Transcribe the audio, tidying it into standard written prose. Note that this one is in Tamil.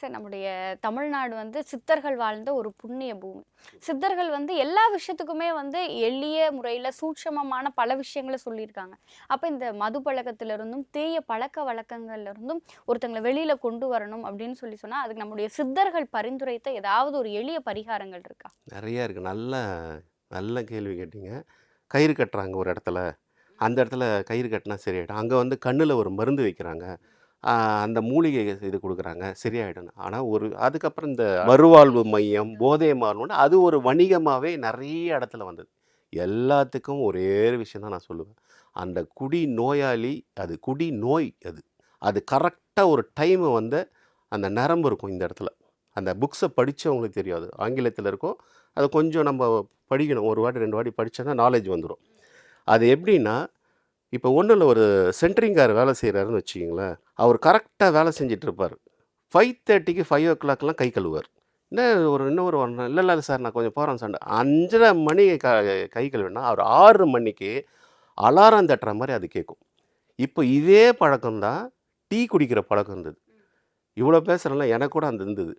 சார் நம்முடைய தமிழ்நாடு வந்து சித்தர்கள் வாழ்ந்த ஒரு புண்ணிய பூமி. சித்தர்கள் வந்து எல்லா விஷயத்துக்குமே வந்து எளிய முறையில சூட்சமமான பல விஷயங்கள சொல்லியிருக்காங்க. அப்ப இந்த மது பழக்கத்திலிருந்தும், தீய பழக்கவழக்கங்கள்ல இருந்தும் ஒருத்தங்கள வெளியில கொண்டு வரணும் அப்படின்னு சொன்னா, அதுக்கு நம்முடைய சித்தர்கள் பரிந்துரைத்த ஏதாவது ஒரு எளிய பரிகாரங்கள் இருக்கா? நெறைய இருக்கு. நல்ல நல்ல கேள்வி கேட்டீங்க. கயிறு கட்டுறாங்க ஒரு இடத்துல. அந்த இடத்துல கயிறு கட்டினா சரியாயிடும். அங்க வந்து கண்ணுல ஒரு மருந்து வைக்கிறாங்க. ஆ அந்த மூலிகை இது குடுக்குறாங்க. சரியாயிடும்ன்னு. ஆனா அதுக்கப்புறம் இந்த மறுவாழ்வு மையம், போதை மாறுனோனே அது ஒரு வணிகமாவே நெறைய இடத்துல வந்தது. எல்லாத்துக்கும் ஒரே விஷயம் தான் நான் சொல்லுவேன். அந்த குடி நோயாளி அது குடி நோய் அது. அது கரெக்ட்டா ஒரு டைம் வந்து அந்த நரம்பு இருக்கும் இந்த இடத்துல. அந்த புக்ஸ படிச்சவங்களுக்கு தெரியும் அது. ஆங்கிலத்தில இருக்கும். அத கொஞ்சம் நம்ம படிக்கணும். 1 வாட்டி 2 வாட்டி படிச்சோன்னா நாலேட்ஜ் வந்துரும். அது எப்படின்னா, இப்போ ஒண்ணும் இல்ல ஒரு சென்ட்ரிங்கார் வேலை செய்றாருன்னு வச்சுக்கங்களேன். அவர் கரெக்ட்டா வேலை செஞ்சுட்டு இருப்பாரு. 5:30க்கு 5:00லாம் கை கழுவுவார். என்ன இன்னும் ஒரு 1 இல்ல, இல்ல சார் நான் கொஞ்சம் போறேன் சார்ன்னு 5:30 மணி கை கழுவினா, அவர் 6 மணிக்கு அலாரம் தட்டுற மாரி அது கேட்கும். இப்போ இதே பழக்கம் தான் டீ குடிக்கிற பழக்கம் இருந்தது. இவ்வளோ பேசுறேன்ல எனக்கு கூட அந்த இருந்தது.